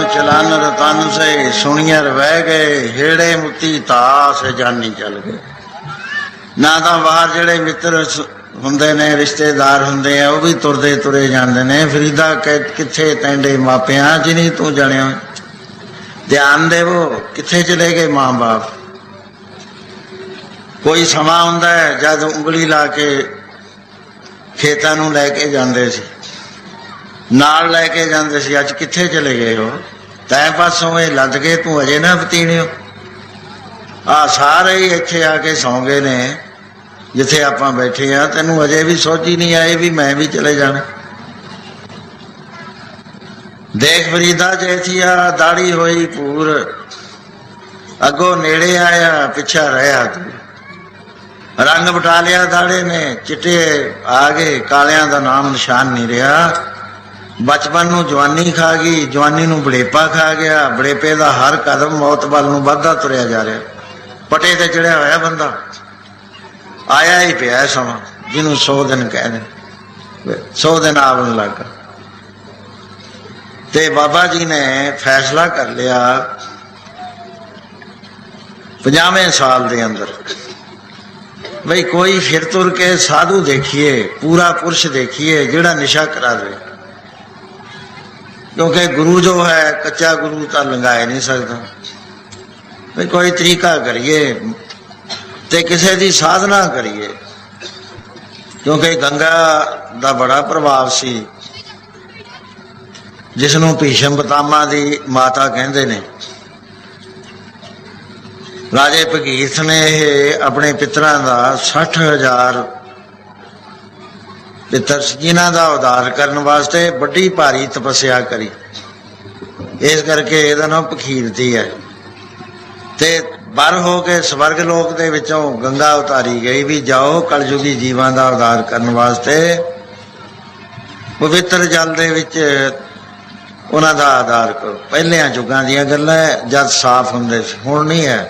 चलन रतन से सुनियर बह गए, हेड़े मुती तास जानी चल गए। ना तो बाहर जेड़े मित्र हुंदे ने, रिश्तेदार हुंदे आ, वो भी तुरदे तुरे जांदे ने। फरीदा किथे तैंडे मापियां जिन्हीं तू जणिया, ध्यान देवो किथे चले गए मां बाप। कोई समा हुंदा है जद उंगली ला के खेतां नूं लैके जांदे सी, नाल लैके जांदे सी, अज किथे चले गए हो? तैं पासों ये लद के तू अजे ना पतीने हो। आ सारे ही इत्थे आके सौ गए ने जिथे आपां बैठे आ, तैनूं अजे भी सोची नहीं आए भी मैं भी चले जाना। देख फरीदा जैथिया दाड़ी होई पूर, अगों नेड़े आया पिछा रहा तू। रंग बटा लिया दाड़े ने, चिट्टे आ गए, कालियां दा नाम निशान नहीं रहा। बचपन नूं जवानी खा गई, जवानी नूं बड़ेपा खा गया, बड़ेपे दा हर कदम मौत वाल नूं वधदा तुरिया जा रहा। पटे ते चढ़िया होया बंदा, आया ही पिया समा जिन्हों 100 दिन कह दे, 100 दिन आवन लगा। ते बाबा जी ने फैसला कर लिया 50वें साल के अंदर भाई कोई फिर तुर के साधु देखिए, पूरा पुरुष देखिए जिहड़ा निशा करा दे। क्योंकि गुरु जो है कच्चा गुरु तो लंघाए नहीं सकता। भाई कोई तरीका करिए ते किसी की साधना करिए, क्योंकि गंगा का बड़ा प्रभाव सी, जिसनों भीषम पितामा की माता कहते ने। राजे भगीरथ ने अपने पितरां का 60,000 पितर जिन्हां का उद्धार करने वास्ते बड़ी भारी तपस्या करी। इस करके इहदा नाम भगीरथी है। ते बर हो के स्वर्ग लोक दे विचों गंगा उतारी गई भी जाओ कलयुगी जीवां का उद्धार करने वास्ते पवित्र जल दे विच उन्हां दा आधार करो। पहलियां जुगां दीयां गल्लां जद साफ हुंदे सी, हुण नहीं है,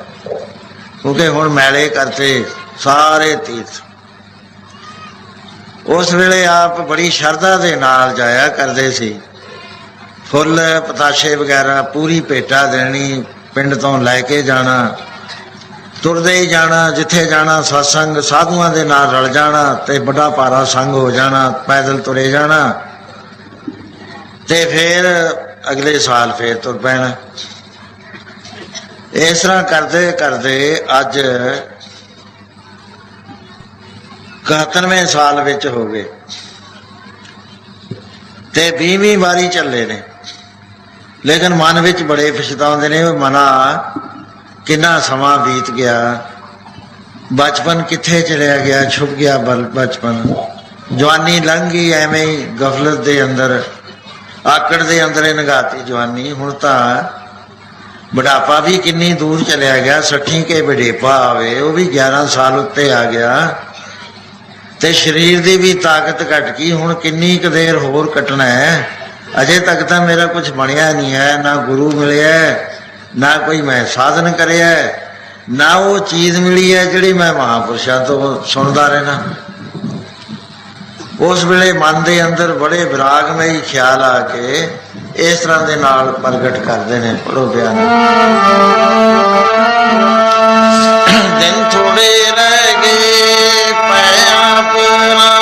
क्योंकि हुण मैले करते सारे तीर्थ। उस वेले आप बड़ी शरधा दे नाल जाया करदे सी, फुल पताशे वगैरह पूरी भेटा देनी, पिंड तो लैके जाना, तुरदे ही जाना, जिथे जाना सत्संग साधुआं दे नाल रल जाना, ते बड़ा भारा संग हो जाना, पैदल तुरे जाना, ते फिर अगले साल फिर तुर पैना। इस तरह करते करते अज 71वें साल विच हो गए ते 20वीं वारी चले ने। लेकिन मन विच बड़े पछताउंदे ने, मना किन्ना समा बीत गया, बचपन किथे चलिया गया, छुप गया बचपन, जवानी लंघ गई एवें ही गफलत दे अंदर, आकड़ दे अंदर नगाती जवानी। हुण तां बुढ़ापा भी किन्नी दूर चलिया गया, 60 के बुढ़ेपा आवे वो भी 11 साल उत्ते आ गया, ते शरीर की भी ताकत घट गई। हुण किन्नी क देर होर कटना है? अजे तक तो मेरा कुछ बनया नहीं है, ना गुरु मिले है, ना कोई मैं साधन करे है, ना वो चीज़ मिली है जिहड़ी मैं महापुरुषों तो सुनता रहना। उस वेले मन के अंदर बड़े विरागमई ख्याल आके इस तरह के नाल प्रगट करते हैं। पढ़ो बयान। दिन थोड़े रह गए पैया पुराना,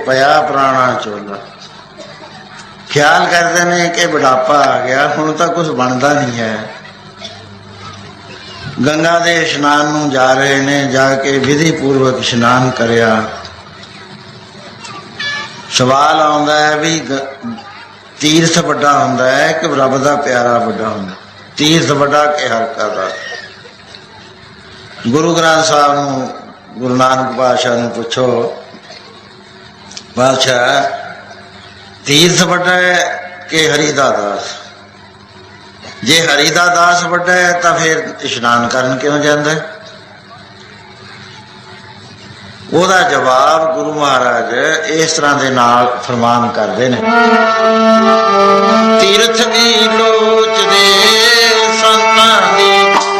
ਪਿਆ ਪੁਰਾਣਾ ਚੋਲਾ। ਖਿਆਲ ਕਰਦੇ ਨੇ ਕਿ ਬੁਢਾਪਾ ਆ ਗਿਆ, ਹੁਣ ਤਾਂ ਕੁਝ ਬਣਦਾ ਨਹੀਂ ਹੈ। ਗੰਗਾ ਦੇ ਇਸ਼ਨਾਨ ਨੂੰ ਜਾ ਰਹੇ ਨੇ, ਜਾ ਕੇ ਵਿਧੀ ਪੂਰਵਕ ਇਸ਼ਨਾਨ ਕਰਿਆ। ਸਵਾਲ ਆਉਂਦਾ ਹੈ ਵੀ ਤੀਰਥ ਵੱਡਾ ਹੁੰਦਾ ਹੈ ਕਿ ਰੱਬ ਦਾ ਪਿਆਰਾ ਵੱਡਾ ਹੁੰਦਾ? ਤੀਰਥ ਵੱਡਾ ਕਿ ਹਲਕਾ ਦਾ? ਗੁਰੂ ਗ੍ਰੰਥ ਸਾਹਿਬ ਨੂੰ, ਗੁਰੂ ਨਾਨਕ ਪਾਤਸ਼ਾਹ ਨੂੰ ਪੁੱਛੋ, ਪਾਤਸ਼ਾਹ ਤੀਰਥ ਵੱਡਾ ਹੈ ਕਿ ਹਰੀ ਦਾ ਦਾਸ? ਜੇ ਹਰੀ ਦਾ ਦਾਸ ਵੱਡਾ ਹੈ ਤਾਂ ਫਿਰ ਇਸ਼ਨਾਨ ਕਰਨ ਕਿਉਂ ਜਾਂਦਾ? ਉਹਦਾ ਜਵਾਬ ਗੁਰੂ ਮਹਾਰਾਜ ਇਸ ਤਰ੍ਹਾਂ ਦੇ ਨਾਲ ਫਰਮਾਨ ਕਰਦੇ ਨੇ, ਤੀਰਥ ਵੀ ਲੋਚਦੇ ਸੰਤਾਂ ਦੀ ਪੂਰੀ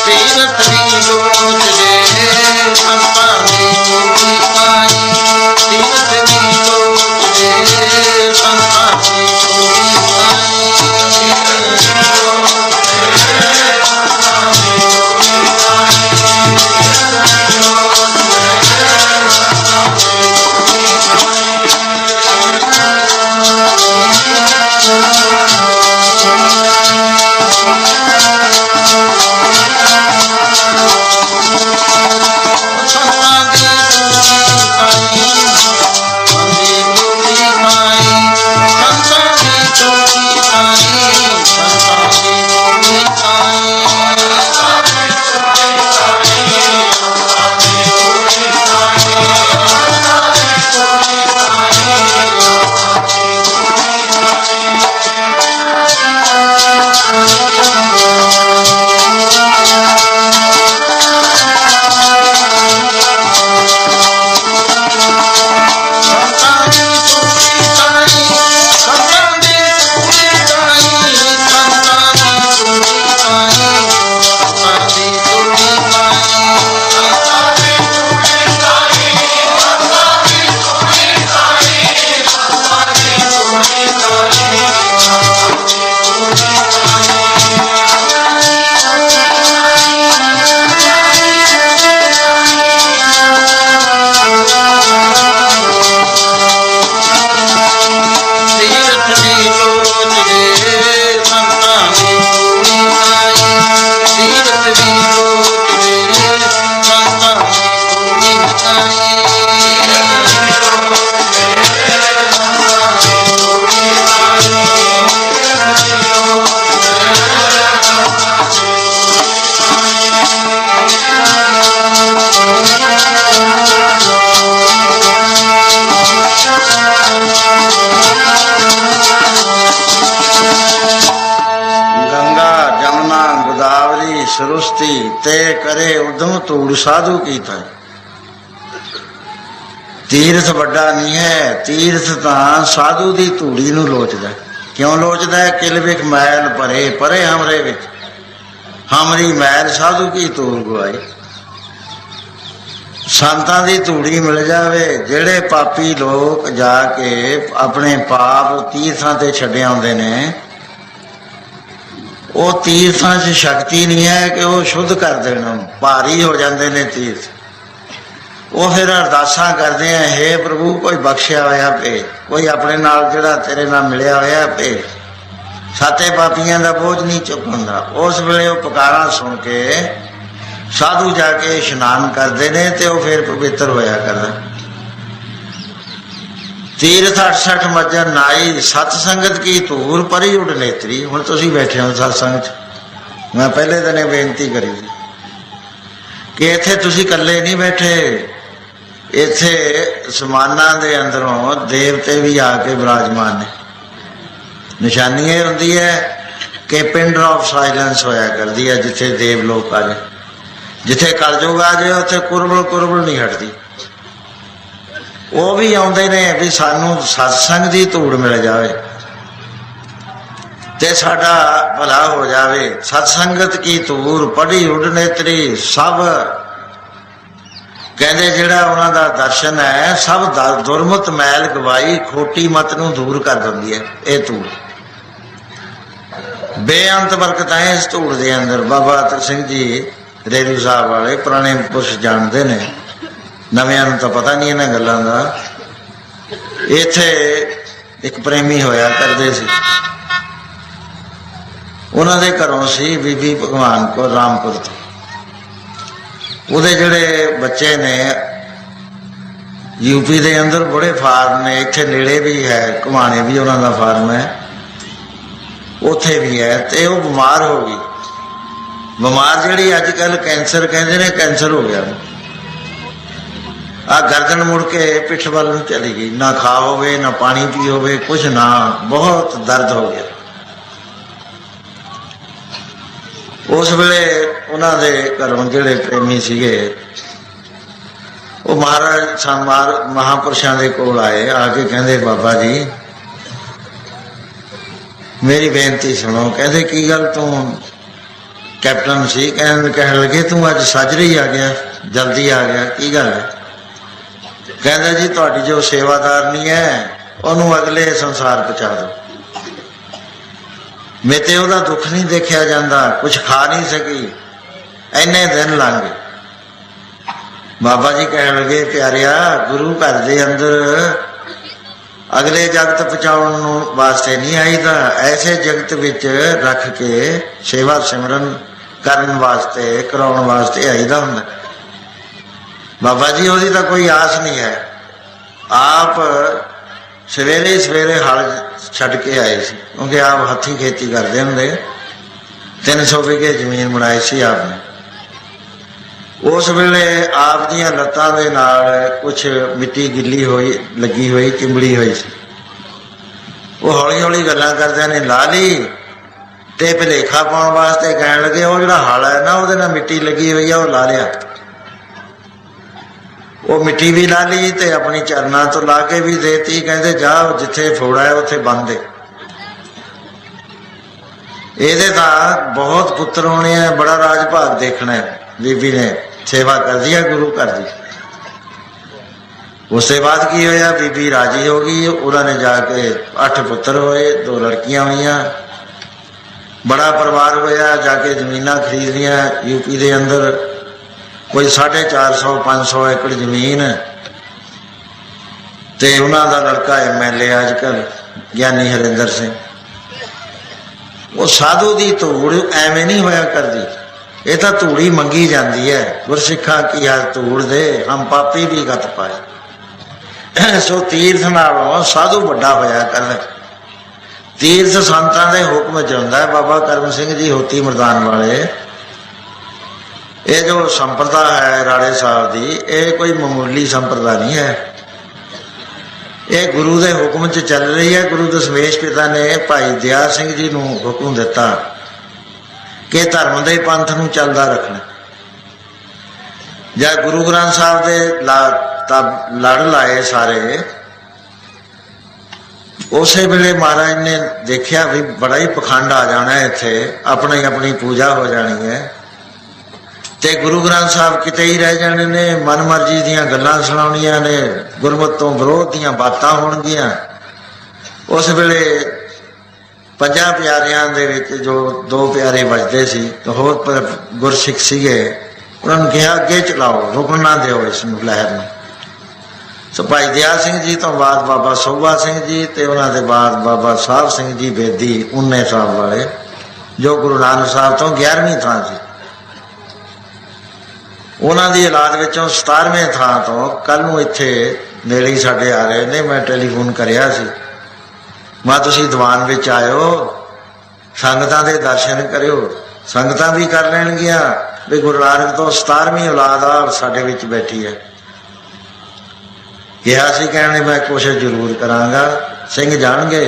ਤੀਰਥ ਵੀ ਲੋਚਦੇ ਸੰਤਾਂ ਦੀ ਪੂਰੀ सृष्टि ते करे उधम तूड़ साधु कीता। तीर्थ वड्डा नहीं है, तीर्थ तां साधु दी धूड़ी नूं लोचदा। क्यों लोचदा है? किल विख मैल भरे परे हमरे विच, हमरी मैल साधु की तूर गवाई। संतां दी धूड़ी मिल जावे, जेड़े पापी लोग जाके अपने पाप तीर्थां ते छड्डे आउंदे ने, वो तीर्थां 'च शक्ति नहीं है कि वो शुद्ध कर देण, भारी हो जाते हैं तीर्थ। वो फिर अरदासां करते हैं, हे प्रभु कोई बख्शिया होया भेज, कोई अपने नाल जिहड़ा तेरे नाल मिलिया होया भेज, साते पापियां दा बोझ नहीं चुकदा। उस वेले वो पुकारां सुन के साधु जाके इशनान करते हैं तो वो फिर पवित्र होया करदा। तीर्थ 68 मज्जन नाई, सतसंगत की धूर परी उड नेत्री। हुण तुसीं बैठे हो सत्संग च, मैं पहले दिन बेनती करी थी कि इत्थे तुसीं कल्ले नहीं बैठे, इत्थे समाना दे अंदरों देवते भी आके विराजमान ने। निशानी ये हुंदी है कि पिंड ऑफ साइलेंस होया करदी है, जिथे देव लोक आ जाए, जिथे कलयुग आ जाए उत्थे कुरबल कुरबल नहीं हटती। वो भी आउंदे ने भी सानू सत्संग दी धूड़ मिल जाए ते साडा भला हो जावे। सत्संगत की धूड़ पढ़ी उड़ नेत्री सब कहते जिहड़ा उन्हां दा दर्शन है सब दुरमत मैल गवाई खोटी मत नूं दूर कर दिंदी है। ये धूड़ बेअंत बरकतां इस धूड़ दे अंदर। बाबा अतर सिंह जी रेलू साहब वाले पुराने पुरुष जानते ने, नविआं नूं तां पता नहीं इन्हां गल्लां दा। इत्थे एक प्रेमी होया करदे सी, उन्हां दे घरों सी बीबी भगवान कौर रामपुर तो। उहदे जिहड़े बच्चे ने यूपी दे अंदर बड़े फार्म ने, इत्थे नेड़े भी है घुमाणे भी उन्हां दा फार्म है, उत्थे भी है। तो वह बीमार हो गई। बीमार जिहड़ी अजकल कैंसर कहते हैं, कैंसर हो गया। आ गर्दन मुड़ के पिठ वाल नूं चली गई, ना खा होवे ना पानी पी होवे कुछ ना, बहुत दर्द हो गया। उस वेले उन्हां दे घरों जिहड़े प्रेमी सीगे वो महाराज महापुरुषों के कोल आए, आके कहंदे बाबा जी मेरी बेनती सुनो। कहते की गल तू कैप्टन सी, कह लगे तू अज साजरे आ गया, जल्दी आ गया, की गल है? कहते जी तुहाडी जो सेवादार नहीं है उन्होंने अगले संसार पहुँचा दो। मेते उहदा दुख नहीं देखा जाता, कुछ खा नहीं सकी, इन्ने दिन लंघ गए। बाबा जी कह लगे प्यारिया गुरु घर दे अंदर अगले जगत पहुँचाने वास्ते नहीं आईदा, ऐसे जगत विच रख के सेवा सिमरन करन वास्ते कराउण वास्ते आईदा हुंदा। बाबा जी उसकी तो कोई आस नहीं है। आप सवेरे सवेरे हल छड्ड के आए सी, क्योंकि आप हथी खेती करते होंगे। 300 बीघे जमीन बनाई सी आपने। उस वेले आप दियां लत्तां दे नाल कुछ मिट्टी गिली हुई लगी हुई चिंबड़ी हुई सी। वो हौली हौली गल्लां करदे ने ला ली ते भलेखा पाउण वास्ते कहण लगे वो जिहड़ा हल है ना उहदे नाल मिट्टी लगी हुई है, वो ला लिया। वो मिट्टी भी ला ली ते अपनी चरनां तो ला के भी देती। कहते जा जिथे फोड़ा है उत्थे बंद है। ਇਹਦੇ ਤਾਂ बहुत पुत्र होने हैं, बड़ा राज भाग देखना है। बीबी ने सेवा कर दी है गुरु घर की। उसके बाद की होया, बीबी राजी हो गई। उन्होंने जाके 8 पुत्र होए, 2 लड़कियां हुई, बड़ा परिवार होया। जाके जमीना खरीद लिया यूपी के अंदर, कोई 450-500 एकड़ जमीन। ते उन्हों का लड़का MLA अजकल ज्ञानी हरिंदर सिंह। वो साधु की धूड़ एवं नहीं होया करती, ये तो धूड़ ही मंगी जाती है। गुरसिखा की हर धूड़ दे हम पापी भी गत पाए। सो तीर्थ नालों साधु बड़ा होया कर। तीर्थ संतां दे हुक्म च हुंदा है। बाबा करम सिंह जी होती मरदान वाले, ये जो संप्रदा है राड़े साहब की, ये कोई मामूली संप्रदा नहीं है। ये गुरु के हुक्म च चल रही है। गुरु दशमेश पिता ने भाई दयाल सिंह जी को हुक्म दिता कि धर्म के पंथ नूं चलदा रखना। जब गुरु ग्रंथ साहब के लड़ लाए सारे, उस वेले महाराज ने देखा भी बड़ा ही पखंड आ जाना है, इत्थे अपनी अपनी पूजा हो जानी है ते गुरु ग्रंथ साहब किते ही रह जाने ने। मन मर्जी दीयां गल्लां सुणाउणियां ने, गुरमत तो विरोध दीयां बातां होणगियां। उस वेले 50 प्यारियां दे विच जो 2 प्यारे बचते सी तो होर पर गुरसिख सीगे, उन्होंने कहा अगे चलाओ, रुकन ना दिओ इस लहर में। सो भाई दयाल सिंह जी तो बाद बाबा सोभा सिंह जी ते उन्हां दे बाद बाबा साहब सिंह जी बेदी उन्ने साहब वाले, जो गुरु नानक साहब तो 11वीं थां सी। उन्हों की औलाद विचों 17वें थां तो कल नूं इत्थे नेड़े ही साडे आ रहे ने। मैं टेलीफोन करिया सी, मैं तुसीं दीवान विच आयो, संगतां दे दर्शन करियो। संगतां भी कर लैणगियां भी गुरु नानक तो 17वीं औलाद आ साडे विच बैठी है। कहा सी कहने मैं कोशिश जरूर करांगा। सिंह जाणगे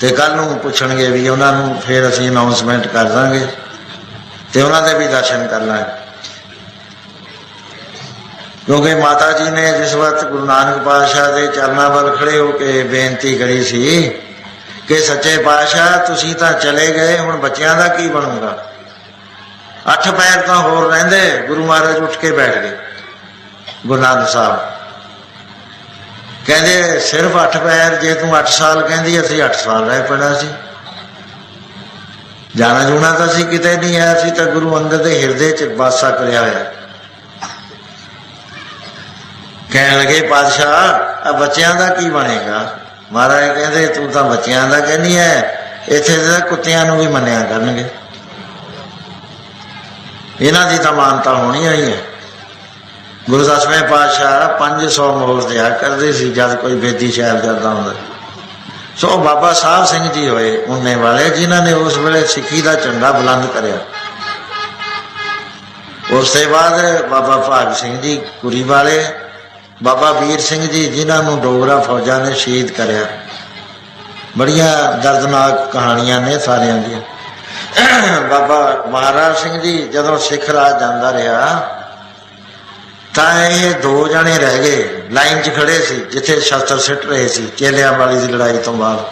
ते कल नूं पुछणगे भी उन्हां नूं, फिर असीं अनाउंसमेंट कर दांगे ते उन्हां दे भी दर्शन कर लांगे। क्योंकि माता जी ने जिस वक्त गुरु नानक पातशाह के चरणों वाल खड़े होकर बेनती करी सी कि सच्चे पातशाह तुसीं तां चले गए, हुण बच्चियां दा की बनूगा। 8 पैर तो होर रहिंदे, गुरु महाराज उठ के बैठ गए। गुरु नानक साहब कहते सिर्फ 8 पैर, जे तू 8 साल कहती असीं 8 साल रह पैना सी, जाना जूना तो असीं किते नहीं है, असीं तां गुरु अंगद दे हिरदे च वासा करिया होया। कहने लगे पातशाह आ बच्चियां दा की बनेगा। महाराज कहते तू तां बच्चियां दा कहनी है, इत्थे तां कुत्तियां नूं भी मन्निया करनगे, इन्हां दी तां मानता होनी ही है। गुरु 10वें पातशाह 500 मोल दिया करते सी जब कोई बेदी शैल करता होंदा। सो बाबा साहब सिंह जी होए उन्ने वाले जिन्होंने उस वेले सिक्खी का झंडा बुलंद कराया। उसके बाद बाबा भाग सिंह जी कुरी वाले, बाबा वीर सिंह जी जिन्होंने डोगरा फौजा ने शहीद कराया। बड़िया दर्दनाक कहानियां ने सारिया दी। बाबा महाराज सिंह जी जदों सिख राज जाता रहा तां ये 2 जने रह गए, लाइन च खड़े सी जिथे शस्त्र सिट रहे सी। चेलियां वाली की लड़ाई तो बाद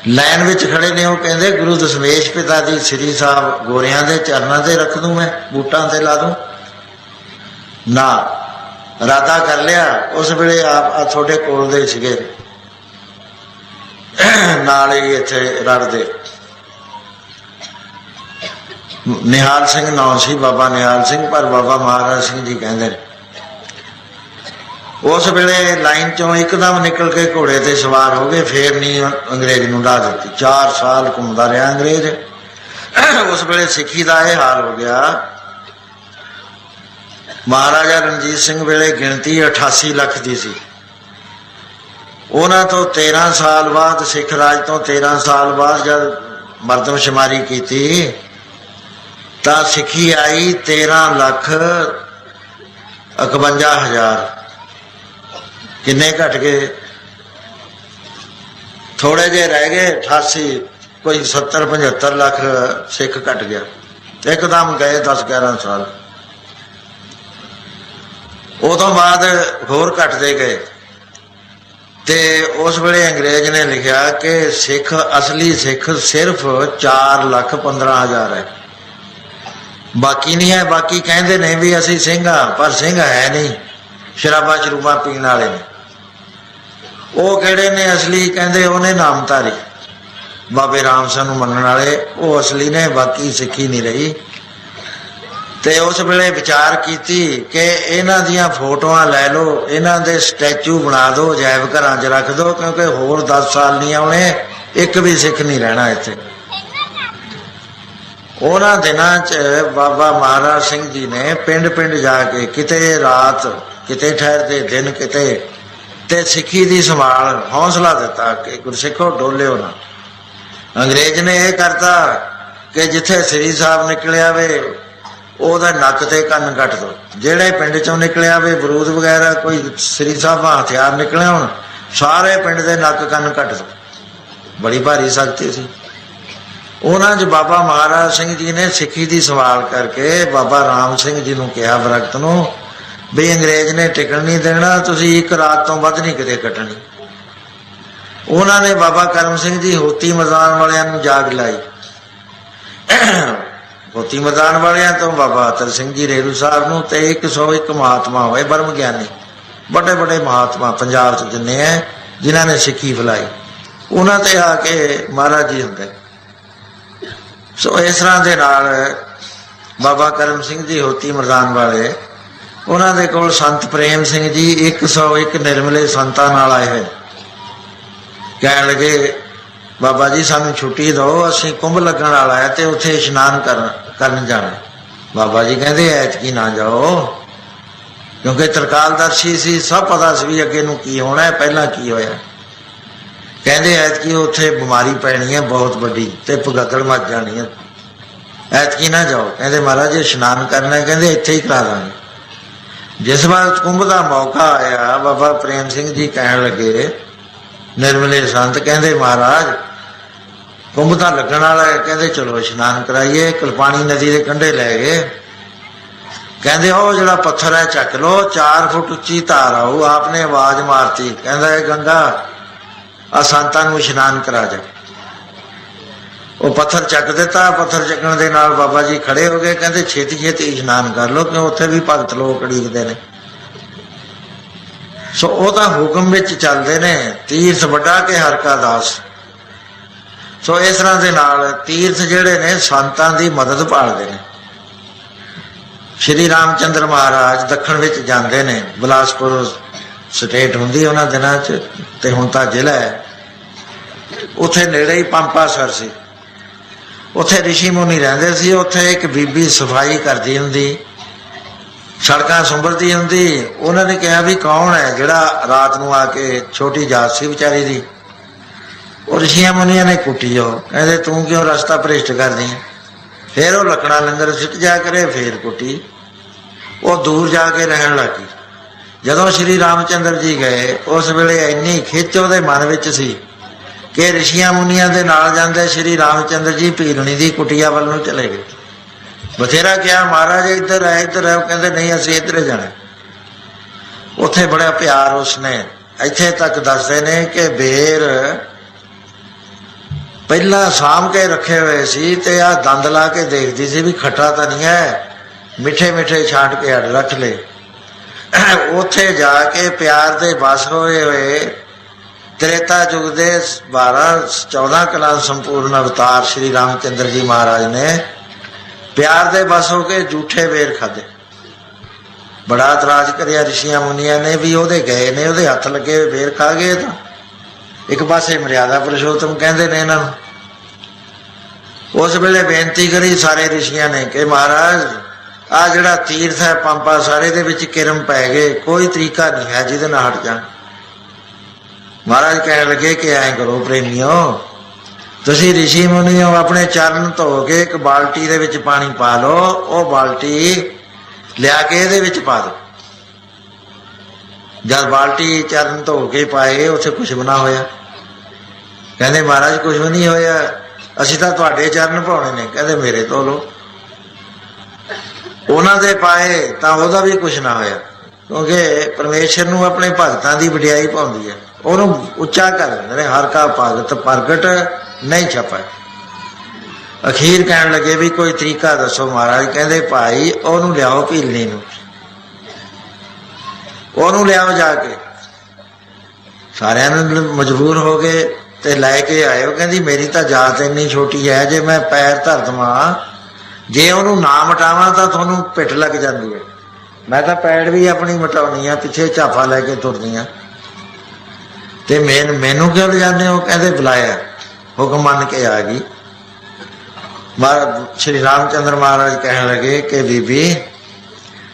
लाइन में खड़े ने, वो कहते गुरु दशमेश पिता जी श्री साहब गोरियां दे चरणों से रख दूं, मैं बूटां ते ला दूं ना। इरादा कर लिया उस वेले आप थोड़े कोल दे सीगे नाल ही इत्थे रड़दे। निहाल सिंह नाम सी, बाबा निहाल सिंह, पर बाबा महाराज सिंह जी कहते उस वेले लाइन चों एकदम निकल के घोड़े ते सवार हो गए, फिर नहीं अंग्रेज नूं ढा दित्ती। 4 साल घूमता रहा अंग्रेज। उस वेले सिक्खी का यह हाल हो गया। महाराजा रणजीत सिंह वेले गिणती 88 लाख की सी। उन्हां तो 13 साल बाद, सिख राज तो 13 साल बाद जब मरदमशुमारी की तो सिक्खी आई 13,51,000। किन्ने घट गए, थोड़े जे रह गए 88, कोई 70-75 लाख सिख घट गया। एकदम गए 10-11 साल। उदों बाद होर घटते गए। ते उस वेले अंग्रेज ने लिखा कि सिख असली सिख सिर्फ 4,15,000 है, बाकी नहीं है। बाकी कहते ने भी असी सिंह हाँ, पर सिंह है नहीं, शराबा शरूबा पीने वाले ने। वो किहड़े ने असली, कहते उन्हें नामधारी बाबे राम सिंह मनण वाले, वो असली ने, बाकी सिक्खी नहीं रही। ते उस वेले विचार कीती कि इन्हां दियां फोटोआं लै लो, इन्हां दे स्टैचू बना दो, अजायब घरां च रख दो, क्योंकि होर 10 साल नहीं आने, एक भी सिख नहीं रहना इत्थे। उन्हां दिनां च बाबा महाराज सिंह जी ने पिंड पिंड जाके, किते रात, किते ठहरते दिन, किते ते सिक्खी दी संभाल हौसला दिता कि गुरसिखो डोलियो ना। अंग्रेज ने यह करता कि जिथे श्री साहब निकलिया वे ओहदा नक ते कन्न कट दो, जेड़े पिंड चों निकलिया वे बरूद वगैरह कोई श्री साहब हथियार निकले होण, सारे पिंड दे नक कन्न कट दो। बड़ी भारी सख्ती सी। उन्हां च बाबा महाराज सिंह जी ने सिक्खी की संभाल करके बाबा राम सिंह जी नूं कहा वरकत नूं भी अंग्रेज ने टिकण नहीं देना, तुसीं एक रात तो वध नहीं किते कटनी। उन्होंने बाबा करम सिंह जी होती मैदान वालियां नूं जाग लाई। होती मैदान वालियां तो बाबा अतर सिंह जी रेरू साहब नूं ते 101 महात्मा होए ब्रह्म ज्ञानी, बड़े बड़े महात्मा पंजाब च जिन्ने हैं जिन्हां ने सिक्खी फैलाई, उन्हां ते आके महाराज जी हुंदे। सो इस तरह के नाल बाबा करम सिंह जी होती मैदान वाले, उन्होंने कोल संत प्रेम सिंह जी 101 निर्मले संतां नाल आए हुए। कह लगे बाबा जी सानू छुट्टी दो, असीं कुंभ लगन वाला है ते उत्थे इशनान करन जाना। बाबा जी कहते ऐतकी ना जाओ, क्योंकि तरकालदर्शी सी, सब पता सी भी अगे नूं की होना है, पहला की होया। कहते ऐतकी उत्थे बीमारी पैनी है बहुत बड़ी ते भगदड़ मच जानी है, ऐतकी ना जाओ। कहते महाराज जी इशनान करना है, कहते इत्थे ही करा देंगे। जिस बार कुंभ का मौका आया, बाबा प्रेम सिंह जी कहन लगे निर्मले संत, कहते महाराज कुंभ तो लगन वाला है, कहते चलो इशनान कराइए। कलपानी नदी के कंढे लै गए, कहते ओ जड़ा पत्थर है चक लो, 4 फुट उच्ची धार आऊ। आपने आवाज मारती, कहता है गंगा आ संतां नूं इशनान करा जा। वो पत्थर चक दिता। पत्थर चकण दे नाल बाबा जी खड़े हो गए, कहते छेती छेती इशनान कर लो, क्यों उत्थे भी भगत लोग उड़ीकदे ने। सो वो तां हुक्म विच चलदे ने, तीर्थ वड्डा के हर का दास। सो इस तरह दे नाल तीर्थ जिहड़े ने संतां दी मदद भालदे ने। श्री रामचंद्र महाराज दखण विच जांदे ने, बिलासपुर स्टेट हुंदी उन्हां दिनां च, ते हुण तां जिला है। उत्थे नेड़े ही पंपासर सी, उत्थे ऋषि मुनि रहिंदे सी। उत्थे एक बीबी सफाई करदी हुंदी, सड़कां सुंबरदी हुंदी। उन्हां ने कहा भी कौन है जिहड़ा रात नूं आके, छोटी जात सी विचारी दी। ਉਹ ऋषियां मुनिया ने कुटी। कहते तू क्यों रस्ता भ्रिष्ट करदी है। फिर वो लकड़ा लंगर सिट जा करे, फिर कुटी। वो दूर जाके रहन लगी। जदों श्री रामचंद्र जी गए, उस वेले इन्नी खिच उहदे मन विच सी कि ऋषियां मुनिया दे नाल जांदे श्री रामचंद्र जी भीलनी दी कुटिया वल नूं चले गए। बथेरा क्या महाराज इधर है इधर है, कहते नहीं असीं इधर जाना। उत्थे बड़ा प्यार उसने, इत्थे तक दसदे ने कि बेर पहला साम के रखे हुए सी, ते आ दंद ला के देखती सी भी खट्टा तो नहीं है, मिठे मिठे छांट के अड़ रख ले। उथे जाके प्यार दे बस होए हुए त्रेता युग दे 12-14 कला संपूर्ण अवतार श्री रामचंद्र जी महाराज ने प्यार दे बस होके झूठे बेर खादे। बड़ा इतराज करिया ऋषियां मुनिया ने भी, ओहदे गए ने, ओहदे हथ लगे बेर खा गए। तो एक पासे मर्यादा पुरुषोत्तम कहते ने इन्हां। उस वेले बेनती करी सारे ऋषियां ने कि महाराज आ जिहड़ा तीर्थ है पंपा सारे दे विच किरम पै गए, कोई तरीका नहीं है जिहदे नाल हट जाण। महाराज कहण लगे कि ऐ करो प्रेमियो, तुसीं ऋषि मुनि हो, अपने चरण धो के एक बाल्टी दे विच पानी पा लो, वो बाल्टी लिया के इहदे विच पा दो। जब बाल्टी चरण धो के पाए, उत्थे कुछ भी ना होया। कहते महाराज कुछ भी नहीं होया, असीं तां तुहाडे चरण पाउणे ने। कहते मेरे धो लो। उन्हां दे पाए तां ओहदा भी कुछ ना होया, क्योंकि परमेश्वर नूं अपने भगतां दी वडियाई पाउंदी है, उहनूं उच्चा कर दिंदे ने, हर का भगत प्रगट नहीं छपा। अखीर कहण लगे भी कोई तरीका दसो महाराज। कहते भाई ओहनूं लियाओ भीलनी नूं, ओनू लियाओ जाके। सारिਆਂ ने मजबूर हो गए ते लैके आए। कहती मेरी तो जात इन्नी छोटी है, जे मैं पैर धर देवां, जे ओनू ना मटावां तो तुहानू पिठ लग जाती है। मैं तो पैड़ भी अपनी मटाउनी आ, पिछे झाफा लैके तुरदी आ, ते मैनू क्यों ले जाने हो। कहते बुलाया, हुक्म मन के आ गई। श्री रामचंद्र महाराज कहने लगे कि बीबी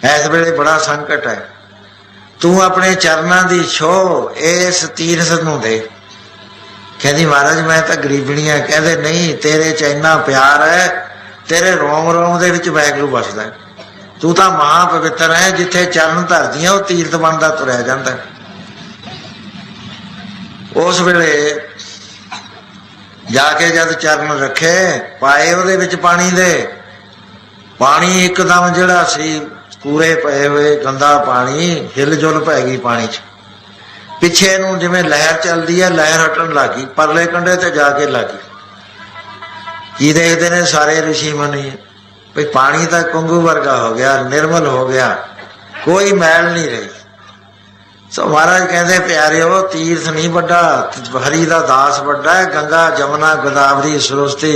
इस वेले बड़ा संकट है, तू अपने चरणों की छोह इस तीर्थ नूं दे। कहती महाराज मैं तो गरीबनी है। कहते नहीं, तेरे च इन्ना प्यार है, तेरे रोम रोम दे विच वैगुरू बसदा है। तू तो महापवित्र है, जिथे चरण धरदियां वो तीर्थ बनता तुरया जाता है। उस वेले जाके जब चरण रखे पाए, ਉਹਦੇ ਵਿੱਚ पानी दे, पानी एकदम ਜਿਹੜਾ ਸੀ कूरे पए हुए गंदा पानी हिल जुल पै गई पानी च। पिछे नूं जिवें लहर चलती है, लहर हटन लगी, परले कंढे ते जाके लगी। की देखते ने सारे ऋषि मुनि भाई पानी तो कंगू वर्गा हो गया, निर्मल हो गया, कोई मैल नहीं रही। सो महाराज कहते प्यारिओ तीर्थ नहीं बड़ा, हरि का दास बड़ा है। गंगा जमुना गोदावरी सरस्वती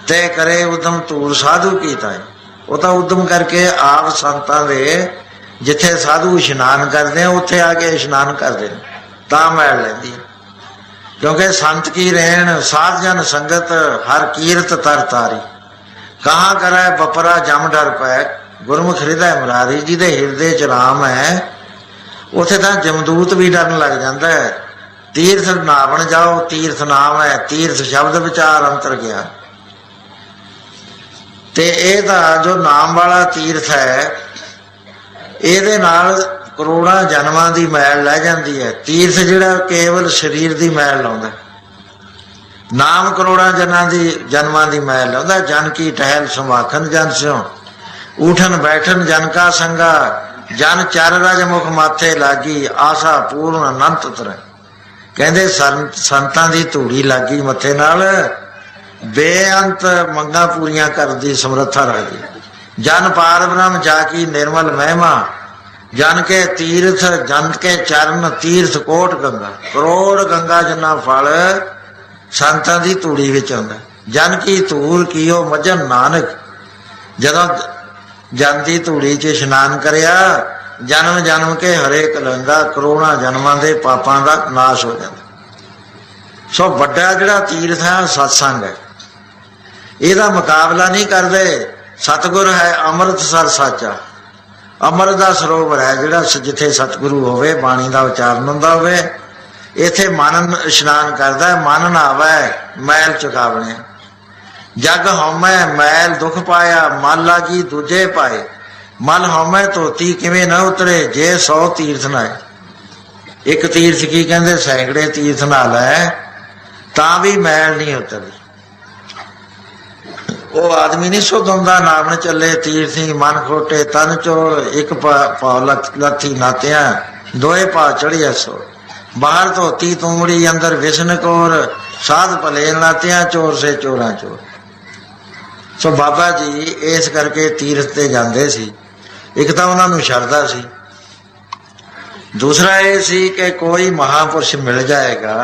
ते करे उदम तूर साधु कीता है। वो तो उदम करके आप संतां दे जिथे साधु इशनान करते हैं उत्थे आके इशनान करते हैं, तां मैल लैंदी। क्योंकि संत की रहन साध जन संगत हर कीरत तर तारी, कहाँ करे बपरा जम डर पै, गुरमुख हृदय मुरारी। जिहदे हिरदे च राम है उथे तां जमदूत भी डरन लग जाता है। तीर्थ नावन जाओ, तीर्थ नाम है, तीर्थ शब्द विचार अंतर गया। ते ये जो नाम वाला तीर्थ है, ये करोड़ों जन्मां की मैल लै जाती है। तीर्थ जिहड़ा केवल शरीर की मैल लाउंदा, नाम करोड़ों जन्मां की मैल लाउंदा। जन की टहल समाखन जन स्यों, ऊठन बैठन जन का संगा, जन चार रज मुख माथे लागी, आशा पूर्ण अनंत तर। कहते संतां दी धूड़ी लागी मथे नाल, बेअंत मंगा पूरियां करदी समर्था रखदी। जन पार ब्रह्म जाकी निर्मल महिमा, जन के तीर्थ जन के चरण तीर्थ कोट गंगा। करोड़ गंगा जिन्ना फल संतां दी धूड़ी विच आउंदा। जन की धूल कीओ मजन नानक, जदों जन की धूड़ी च इशनान करिया, जन्म जन्म के हरे कलंगा, करोड़ां जन्मां दे पापां दा नाश हो जाता। सो वड्डा जिहड़ा तीर्थ है सत्संग है, इहदा मुकाबला नहीं करदे। सतगुर है अमृतसर साचा, अमृत दा सरोवर है जिहड़ा जिथे सतगुरु होवे, बाणी दा उचारण हुंदा होवे। इत्थे मन इशनान करदा, मन नहावै मैल चुकावणे। जग हौमै मैल दुख पाया, मल लागी दूजे पाए। मल हौमै धोती किवें न उतरे, जे 100 तीर्थ नहाए। एक तीर्थ की कहते सैकड़े तीर्थ नहा लै तां भी मैल नहीं उतरदी। वो आदमी नहीं सुध हुंदा, नाम चले तीर्थी मन खोटे तन चोर। एक पाव लथी नातिया, दोए पाव चढ़िया सो। बाहर धोती तूमड़ी, अंदर विसन कौर। साध भले नातिया, चोर से चोरा चोर। सो बाबा जी इस करके तीर्थ ते जांदे सी। एक तो उन्होंने शरदा सी, दूसरा ये सी कि कोई महापुरुष मिल जाएगा,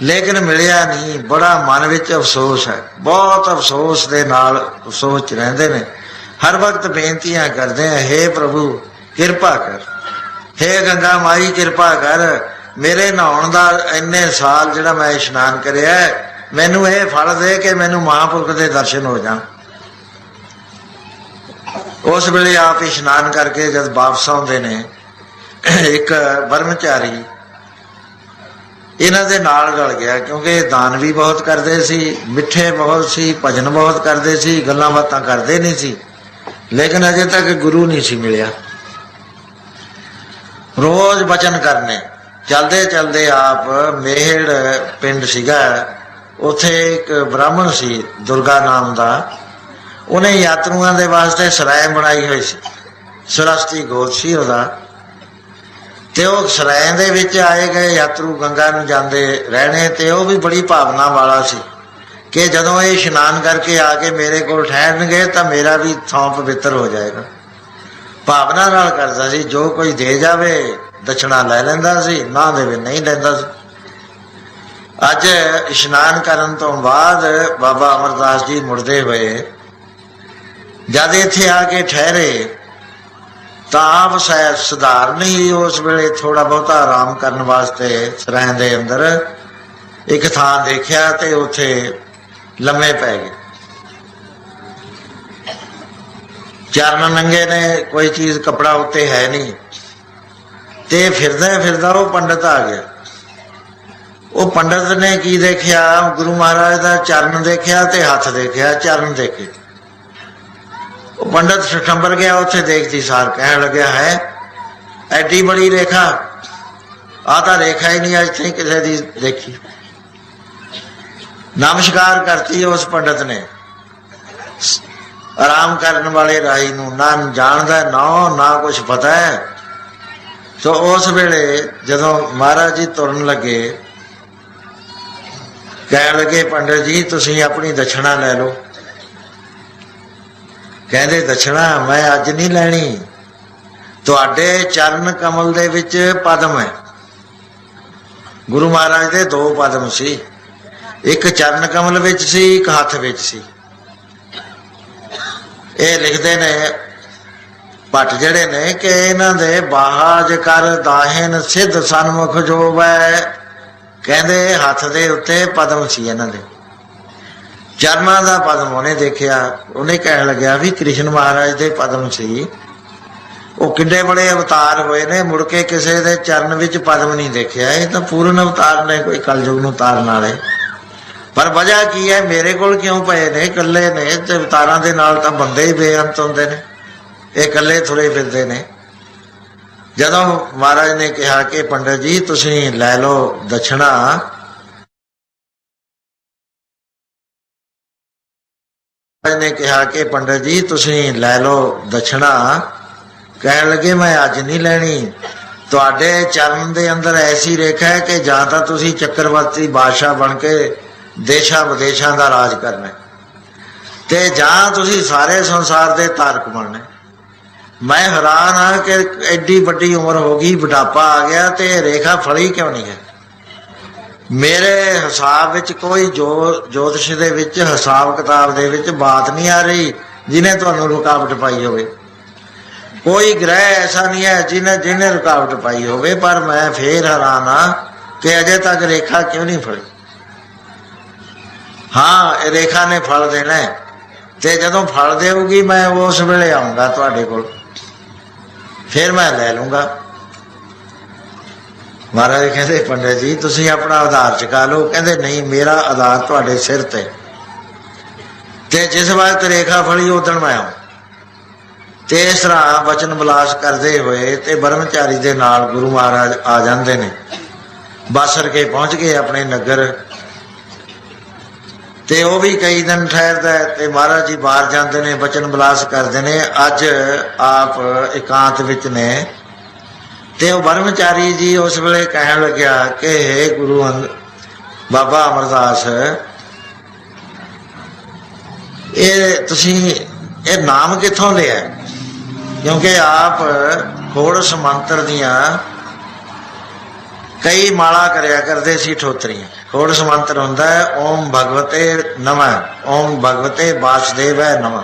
लेकिन मिलिया नहीं। बड़ा मन विच अफसोस है, बहुत अफसोस दे नाल अफसोस रहिंदे ने। हर वक्त बेनतियां करते हैं, हे प्रभु किरपा कर, हे गंगा माई किरपा कर। मेरे नहाउण दा इन्ने साल जिहड़ा मैं इशनान करिया, मैनू ये फल दे कि मैनू महापुरख के दर्शन हो जान। उस वेले आप इशनान करके जब वापस आउंदे ने, एक ब्रह्मचारी इन्हां दे नाल रल गया, क्योंकि दान भी बहुत करते सी, मिठे बहुत सी, भजन बहुत करते सी, गल्लां बातां करते नहीं सी, लेकिन अजे तक गुरु नहीं सी मिलिया। रोज वचन करने चलते चलते आप मेहड़ पिंड सीगा, उथे एक ब्राह्मण सी दुर्गा नाम का, उन्हें यात्रुओं के वास्ते सराय बनाई हुई सी, सरस्ती गोद सी उहदा। ते वो सराय दे विच आए गए यात्रु गंगा नूं जांदे रहने, ते वो भी बड़ी भावना वाला सी कि जदों ये इशनान करके आके मेरे को ठहरनगे तो मेरा भी थां पवित्र हो जाएगा। भावना नाल करदा सी, जो कोई दे जावे दक्षिणा लै लैंदा सी, ना देवे नहीं लैंदा सी। अज इशनान करन तो बाद बाबा अमरदास जी मुड़दे हुए जद इत्थे आके ठहरे तो आप शायद सुधार नहीं, उस वेले थोड़ा बहुता आराम करने वास्ते सराय दे अंदर एक थां देखिया ते उथे लम्मे पै गए। चरण नंगे ने, कोई चीज कपड़ा उत्ते है नहीं, ते फिरदा फिरदा वो पंडित आ गया। वो पंडित ने की देखिया, गुरु महाराज का चरण देखिया ते हाथ देखिया, चरण देखे। वो पंडित ठठंबर गया, उसे देखती सार कह लग्या है एडी बड़ी रेखा, आ तो रेखा ही नहीं अज तक किसी की देखी। नमस्कार करती उस पंडित ने, आराम करने वाले राही नूं ना जानदा ना कुछ पता है। तो उस वेले जदों महाराज जी तुरन लगे, कह लगे पंडित जी तुसीं अपनी दक्षिणा लै लो। कहते दक्षिणा मैं अज नहीं लैनी, तुहाडे चरण कमल दे विच पद्म है। गुरु महाराज दे 2 पद्म सी, एक चरण कमल विच सी, एक हथ विच सी। ये लिखते ने भट्ट जड़े ने कि इन्हां दे बाहाज कर दाहिन सिद्ध सन्मुख जोवै। कहते हथ दे उत्ते पद्म सी, इन्हां दे चरणा का पद्म उन्हें देखिया। उन्हें कह लग्या भी कृष्ण महाराज के पद्म सी, वो किड्डे बड़े अवतार हुए ने, मुड़ के किसी के चरण विच पद्म नहीं देखिया। ये तो पूर्ण अवतार ने, कोई कलयुग नूं तारन वाले। पर वजह की है, मेरे कोल क्यों पे ने, कल्ले ने, ते अवतारां दे नाल तां बंदे ही बेअंत हुंदे ने, ये कल्ले तुरे फिरदे ने। जदों महाराज ने कहा कि पंडित जी तुसीं लै लो दक्षिणा, ने कहा कि पंडित जी तुसी लै लो दक्षिणा। कहन लगे मैं अज नहीं लैनी, तुहाडे चरण दे अंदर ऐसी रेखा है कि जां तां तुसी चक्रवर्ती बादशाह बन के देशां विदेशां दा राज करना ते जां तुसी सारे संसार दे तारक बनने। मैं हैरान हाँ कि एडी वड्डी उम्र हो गई, बुढ़ापा आ गया ते रेखा फली क्यों नहीं है। मेरे हिसाब विच कोई ज्योतिष दे विच हिसाब किताब दे विच बात नहीं आ रही जिन्हें तुहानूं रुकावट पाई होवे। कोई ग्रह ऐसा नहीं है जिन्हें रुकावट पाई होवे। पर मैं फिर हैरान हाँ कि अजे तक रेखा क्यों नहीं फली। हाँ, रेखा ने फल देना है ते जदों फल देगी मैं उस वेले आऊँगा तुहाडे कोल, फिर मैं लै लूँगा। महाराज कहते पंडित जी तुसी अपना आधार चुका लो। कहते नहीं, मेरा आधार तुहाडे सिर ते जिस वक्त रेखा फली उदण मैं आऊँ। ते इस तरह वचन विलास करते हुए ते ब्रह्मचारी दे नाल गुरु महाराज आ जाते ने। बासर के पहुँच गए अपने नगर ते वो भी कई दिन ठहरदा है ते महाराज जी बाहर जाते ने, वचन विलास करते ने। अज आप एकांत विच ने ते वो ब्रह्मचारी जी उस वेले कहन लग्या कि हे गुरु बाबा अमरदास, ये नाम कित्थों लिया? क्योंकि आप होड़स मंत्र दियां कई माला करया करते सी ठोतरियां। होड़स मंत्र हुंदा है ओम भगवते नमः, ओम भगवते वासुदेवाय नमः।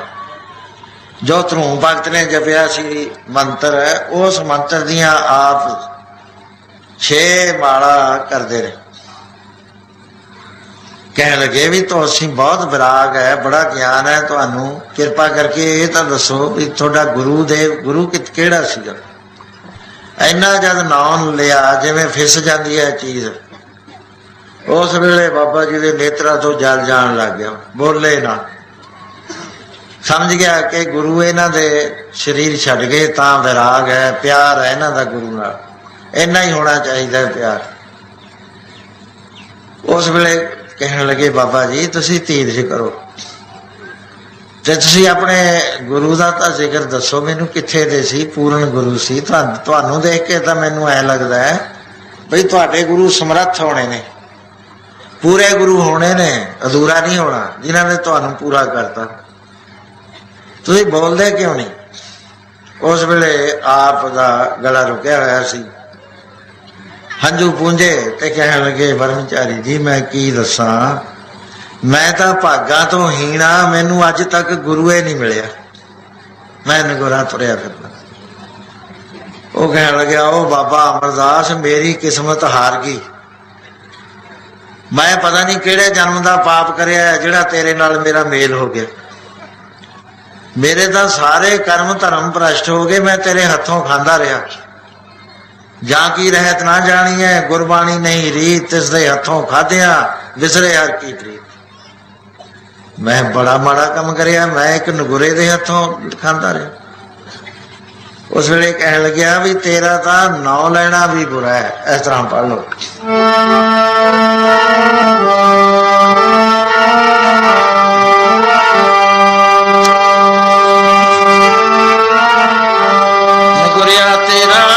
जो ध्रुव भगत ने जपिया सी मंत्र है, उस मंत्र दियां आप 6 माला करते रहे। कह लगे भी तो असी बहुत विराग है, बड़ा ज्ञान है तुहानू, कृपा करके ये तो दसो भी थोड़ा गुरुदेव गुरु केड़ा सीगा। इन्ना जद नाम लिया जिवें फिस जाती है चीज, उस वेले बाबा जी के नेत्रा तो जल जान लग गया। बोले ना, समझ गया कि गुरु इन्हां दे शरीर छड्ड गए तां विराग है, प्यार है इन्हां दा गुरु नाल। इन्ना ही होना चाहिए प्यार। उस वेले कहने लगे बाबा जी तुसी तीर्थ करो ते तुसी अपने गुरु का तो जिक्र दसो, मैनू कित्थे दे सी पूर्ण गुरु सी। तुहानू देख के तो मैनू ऐ लगता है बई तुहाडे गुरु समर्थ होने ने, पूरे गुरु होने ने, अधूरा नहीं होना जिन्हां ने तुहानू पूरा करता। तुसी बोलदे क्यों नहीं? उस वेले आप दा गला रुकिया होया सी, हंझू पूंजे ते कहने लगे ब्रह्मचारी जी मैं की दसा, मैं तो भागा तो हीना, मैनू अज तक गुरुए नहीं मिलिया, मैं नगोरा तुरया फिरदा। वो कहने लगे ओ बाबा अमरदास मेरी किस्मत हार गई, मैं पता नहीं किहड़े जन्म का पाप करिया जिहड़ा तेरे नाल मेरा मेल हो गया। मेरे तो सारे कर्म धर्म भ्रष्ट हो गए, मैं तेरे हथों खांदा रहा। जा की रहत ना जानी है, गुरबाणी नहीं रीत, तिसदे हथों खादिया विसरे हर की प्रीत। मैं बड़ा माड़ा काम करिया, मैं एक नगुरे दे हथों खांदा रहा। उस वेले कह लग्या भी तेरा तो नाम लेना भी बुरा है। इस तरह पढ़ लो। नगुरिया तेरा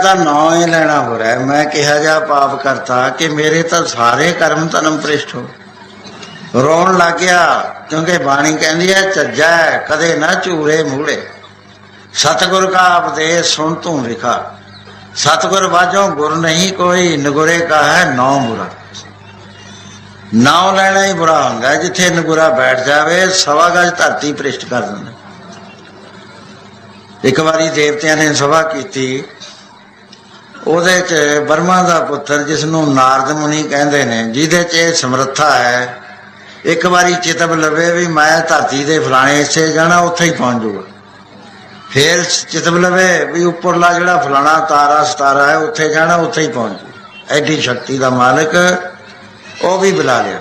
ਤਾਂ ਨਾਂ ਹੀ ਲੈਣਾ ਹੋ ਰਿਹਾ। ਮੈਂ ਕਿਹਾ ਜਾ ਪਾਪ ਕਰਤਾ ਕਿ ਮੇਰੇ ਤਾਂ ਸਾਰੇ ਕਰਮ ਧਰਮ ਭ੍ਰਿਸ਼ਟ ਹੋ। ਰੋਣ ਲੱਗ ਗਿਆ, ਕਿਉਂਕਿ ਬਾਣੀ ਕਹਿੰਦੀ ਹੈ ਚੱਜਾ ਕਦੇ ਨਾ ਝੂਰੇ ਮੂੜੇ, ਸਤਿਗੁਰ ਕਾ ਉਪਦੇਸ਼ ਸੁਣ ਤੂੰ ਵਿਖਾ, ਸਤਿਗੁਰ ਬਾਝੋਂ ਗੁਰ ਨਹੀਂ ਕੋਈ, ਨਗੁਰੇ ਕਾ ਹੈ ਨੌ ਬੁਰਾ। ਨਾਮ ਲੈਣਾ ਹੀ ਬੁਰਾ ਹੁੰਦਾ। ਜਿੱਥੇ ਨਗੁਰਾ ਬੈਠ ਜਾਵੇ ਸਵਾ ਗਜ ਧਰਤੀ ਭ੍ਰਿਸ਼ਟ ਕਰ ਦਿੰਦਾ। ਇੱਕ ਵਾਰੀ ਦੇਵਤਿਆਂ ਨੇ ਸਭਾ ਕੀਤੀ, ਉਹਦੇ 'ਚ ਬਰਮਾ ਦਾ ਪੁੱਤਰ ਜਿਸ ਨੂੰ ਨਾਰਦ ਮੁਨੀ ਕਹਿੰਦੇ ਨੇ, ਜਿਹਦੇ 'ਚ ਇਹ ਸਮਰੱਥਾ ਹੈ, ਇੱਕ ਵਾਰੀ ਚਿਤਵ ਲਵੇ ਵੀ ਮੈਂ ਧਰਤੀ ਦੇ ਫਲਾਣੇ ਹਿੱਸੇ ਜਾਣਾ, ਉੱਥੇ ਹੀ ਪਹੁੰਚ ਜੂਗਾ। ਫੇਰ ਚਿਤਵ ਲਵੇ ਵੀ ਉੱਪਰਲਾ ਜਿਹੜਾ ਫਲਾਣਾ ਤਾਰਾ ਸਤਾਰਾ ਹੈ ਉੱਥੇ ਜਾਣਾ, ਉੱਥੇ ਹੀ ਪਹੁੰਚ ਜੂ। ਐਡੀ ਸ਼ਕਤੀ ਦਾ ਮਾਲਕ ਉਹ ਵੀ ਬੁਲਾ ਲਿਆ।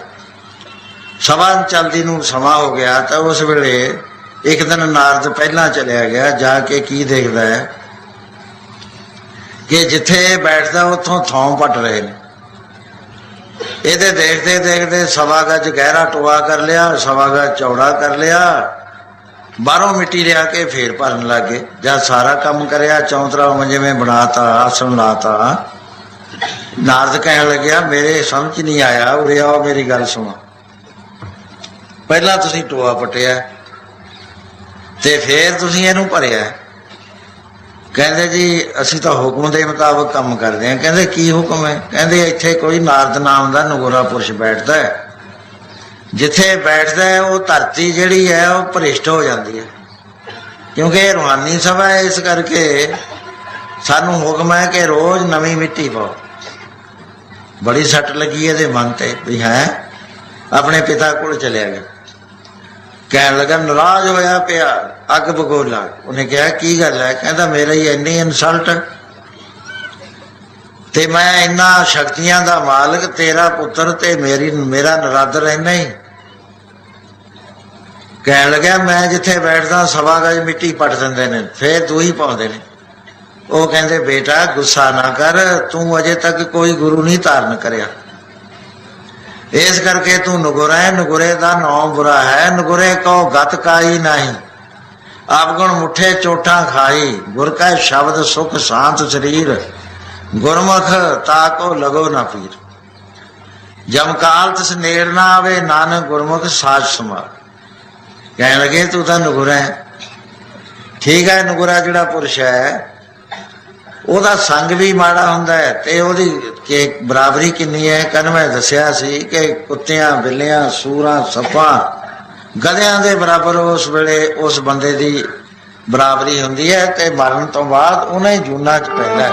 ਸਭਾ ਚਲਦੀ ਨੂੰ ਸਮਾਂ ਹੋ ਗਿਆ ਤਾਂ ਉਸ ਵੇਲੇ ਇੱਕ ਦਿਨ ਨਾਰਦ ਪਹਿਲਾਂ ਚਲਿਆ ਗਿਆ। ਜਾ ਕੇ ਕੀ ਦੇਖਦਾ ਹੈ ਕਿ ਜਿੱਥੇ ਬੈਠਦਾ ਉੱਥੋਂ ਥਾਂ ਪੱਟ ਰਹੇ ਨੇ। ਇਹਦੇ ਦੇਖਦੇ ਦੇਖਦੇ ਸਵਾ ਗਜ ਗਹਿਰਾ ਟੋਆ ਕਰ ਲਿਆ, ਸਵਾ ਗਜ ਚੌੜਾ ਕਰ ਲਿਆ, ਬਾਹਰੋਂ ਮਿੱਟੀ ਲਿਆ ਕੇ ਫੇਰ ਭਰਨ ਲੱਗੇ। ਜਦ ਸਾਰਾ ਕੰਮ ਕਰਿਆ, ਚੌਂਤਰਾ ਜਿਵੇਂ ਬਣਾਤਾ, ਆਸਣ ਲਾਤਾ, ਨਾਰਦ ਕਹਿਣ ਲੱਗਿਆ ਮੇਰੇ ਸਮਝ ਨਹੀਂ ਆਇਆ, ਉਰੇ ਆਓ ਮੇਰੀ ਗੱਲ ਸੁਣੋ। ਪਹਿਲਾਂ ਤੁਸੀਂ ਟੋਆ ਪੱਟਿਆ ਤੇ ਫੇਰ ਤੁਸੀਂ ਇਹਨੂੰ ਭਰਿਆ। ਕਹਿੰਦੇ ਜੀ ਅਸੀਂ ਤਾਂ ਹੁਕਮ ਦੇ ਮੁਤਾਬਕ ਕੰਮ ਕਰਦੇ ਹਾਂ। ਕਹਿੰਦੇ ਕੀ ਹੁਕਮ ਹੈ? ਕਹਿੰਦੇ ਇੱਥੇ ਕੋਈ ਨਾਰਦ ਨਾਮ ਦਾ ਨਗੋਰਾ ਪੁਰਸ਼ ਬੈਠਦਾ ਹੈ, ਜਿੱਥੇ ਬੈਠਦਾ ਹੈ ਉਹ ਧਰਤੀ ਜਿਹੜੀ ਹੈ ਉਹ ਭ੍ਰਿਸ਼ਟ ਹੋ ਜਾਂਦੀ ਹੈ, ਕਿਉਂਕਿ ਇਹ ਰੂਹਾਨੀ ਸਭਾ ਹੈ। ਇਸ ਕਰਕੇ ਸਾਨੂੰ ਹੁਕਮ ਹੈ ਕਿ ਰੋਜ਼ ਨਵੀਂ ਮਿੱਟੀ ਪਾਓ। ਬੜੀ ਸੱਟ ਲੱਗੀ ਇਹਦੇ ਮਨ ਤੇ ਵੀ ਹੈ। ਆਪਣੇ ਪਿਤਾ ਕੋਲ ਚਲਿਆ ਗਿਆ, ਕਹਿਣ ਲੱਗਾ ਨਾਰਾਜ਼ ਹੋਇਆ ਪਿਆ, ਅੱਗ ਬਗੋਲਾ। ਉਹਨੇ ਕਿਹਾ ਕੀ ਗੱਲ ਹੈ? ਕਹਿੰਦਾ ਮੇਰਾ ਹੀ ਇੰਨੀ ਇਨਸਲਟ ਤੇ ਮੈਂ ਇੰਨਾ ਸ਼ਕਤੀਆਂ ਦਾ ਮਾਲਕ, ਤੇਰਾ ਪੁੱਤਰ ਤੇ ਮੇਰਾ ਨਰਾਦਰ ਇੰਨਾ ਹੀ। ਕਹਿਣ ਲੱਗਾ ਮੈਂ ਜਿੱਥੇ ਬੈਠਦਾ ਸਵਾ ਗਜ ਮਿੱਟੀ ਪੱਟ ਦਿੰਦੇ ਨੇ, ਫੇਰ ਤੂੰ ਹੀ ਪਾਉਂਦੇ ਨੇ। ਉਹ ਕਹਿੰਦੇ ਬੇਟਾ ਗੁੱਸਾ ਨਾ ਕਰ, ਤੂੰ ਅਜੇ ਤੱਕ ਕੋਈ ਗੁਰੂ ਨਹੀਂ ਧਾਰਨ ਕਰਿਆ, ਇਸ ਕਰਕੇ ਤੂੰ ਨਗੁਰਾ ਹੈ। ਨਗੁਰੇ ਦਾ ਨਾਂ ਬੁਰਾ ਹੈ। ਨਗੁਰੇ ਕੋ ਗਤ ਕਾਈ ਨਹੀਂ, ਆਪ ਗੁਣ ਮੁੱਠੇ ਚੋਟਾਂ ਖਾਈ, ਗੁਰ ਕਾ ਸ਼ਬਦ ਸੁਖ ਸ਼ਾਂਤ ਸਰੀਰ, ਗੁਰਮੁਖ ਤਾਕੋ ਲਗੋ ਨਾ ਪੀਰ, ਜਮਕਾਲ ਤਿਸ ਨੇੜ ਨਾ ਆਵੇ, ਨਾਨਕ ਗੁਰਮੁਖ ਸਾਜ ਸਮਾਰ। ਕਹਿਣ ਲੱਗੇ ਤੂੰ ਤਾਂ ਨਗੁਰਾ ਹੈ। ਠੀਕ ਹੈ, ਨਗੁਰਾ ਜਿਹੜਾ ਪੁਰਸ਼ ਹੈ ਉਹਦਾ ਸੰਗ ਵੀ ਮਾੜਾ ਹੁੰਦਾ ਹੈ ਤੇ ਉਹਦੀ ਕਿ ਬਰਾਬਰੀ ਕਿੰਨੀ ਹੈ। ਕੱਲ੍ਹ ਮੈਂ ਦੱਸਿਆ ਸੀ ਕਿ ਕੁੱਤਿਆਂ, ਬਿੱਲੀਆਂ, ਸੂਰਾਂ, ਸੱਪਾਂ, ਗਧਿਆਂ ਦੇ ਬਰਾਬਰ ਉਸ ਵੇਲੇ ਉਸ ਬੰਦੇ ਦੀ ਬਰਾਬਰੀ ਹੁੰਦੀ ਹੈ ਤੇ ਮਰਨ ਤੋਂ ਬਾਅਦ ਉਹਨੇ ਜੂਨਾ 'ਚ ਪੈਂਦਾ ਹੈ।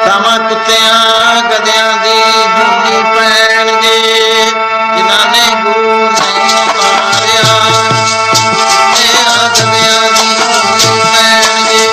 ਕਾਵਾਂ ਕੁੱਤਿਆਂ ਗਧਿਆਂ ਦੀ ਜੂਨੀ ਪੈਣਗੇ, ਜਿਨ੍ਹਾਂ ਨੇ ਗੁਰੂ ਨਹੀਂ ਮਾਰਿਆ। ਗਧਿਆਂ ਦੀ ਜੂਨੀ ਪੈਣਗੇ,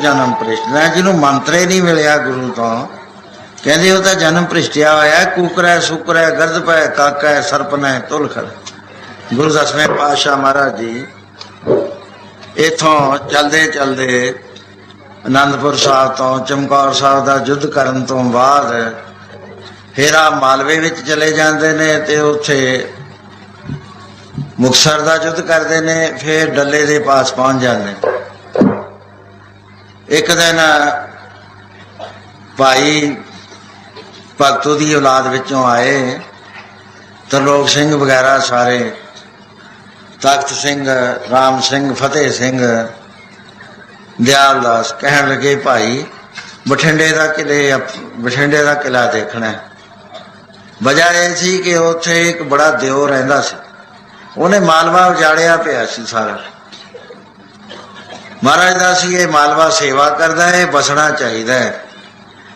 ਜਨਮ ਭ੍ਰਿਸ਼ਟ ਹੈ, ਜਿਹਨੂੰ ਮੰਤਰੇ ਨਹੀਂ ਮਿਲਿਆ ਗੁਰੂ ਤੋਂ। ਕਹਿੰਦੇ ਉਹ ਤਾਂ ਜਨਮ ਭ੍ਰਿਸ਼ਟਿਆ ਹੋਇਆ। ਕੂਕਰੈ ਸੁਕਰੈ ਗਰਦ ਪੈ ਕਾਕੈ ਸਰਪਨੈ ਤੁਲਖੜ। ਗੁਰੂ 10ਵੇਂ ਪਾਤਸ਼ਾਹ ਮਹਾਰਾਜ ਜੀ इथों चलते चलते आनंदपुर साहब तो चमकौर साहब का युद्ध करन तो बाद फिर आ मालवे विच चले जाते ने ते उत्थे मुक्तसर का युद्ध करते ने, फिर डल्ले के पास पहुंच जाते। एक दिन भाई भगतू की औलाद विचों आए, तरलोक सिंह वगैरह सारे, तख्त सिंह, राम सिंह, फतेह सिंह, दयाल दास, कहन लगे भाई बठिंडे का किला देखना है। वजह यह सी कि उत्थे एक बड़ा दिओ रहिंदा सी, उन्हें मालवा उजाड़िया पिया सी सारा। महाराज दस ये मालवा सेवा करता है, बसना चाहिए,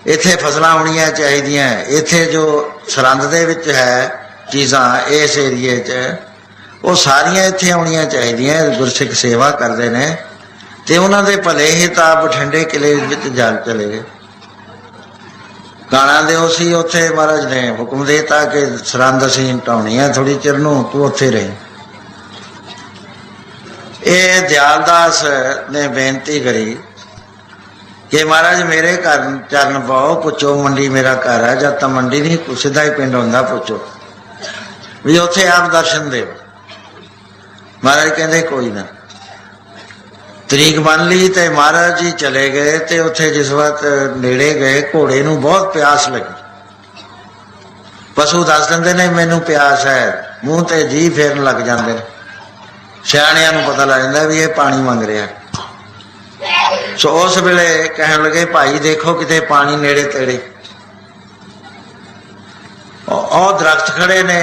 इत्थे फसलां होणियां चाहिदियां, इत्थे जो सरहद दे विच है चीज़ां इस एरिए च वो सारियां इत्थे आउणियां चाहिदियां। गुरसिख सेवा करते हैं ते उन्हां दे भले ही तां बठिंडे किले विच जा चले गए। काणा दिओ सी उत्थे महाराज ने हुक्म देता कि सरहद असीं ढाउणी है थोड़ी चिर नूं, तू उत्थे रही। ये दयालदास ने बेनती करी कि महाराज मेरे घर चरण पाओ, पुछो मंडी मेरा घर है, जब तक मंडी नहीं सीधा ही पिंड होंदा, पुछो भी उत्थे आप दर्शन दे। महाराज कहते कोई ना, तरीक बन ली ते महाराज जी चले गए। ते उत्थे जिस वक्त नेड़े गए घोड़े नूं बहुत प्यास लगी। पशु दस दिंदे ने मैनू प्यास है, मूँह ते जी फेरन लग जाते हैं, सियाणियां नूं पता लग जाता भी ये पानी मंग रहा। सो उस वेले कहन लगे भाई देखो किते पानी नेड़े तेड़े। और दरख्त खड़े ने,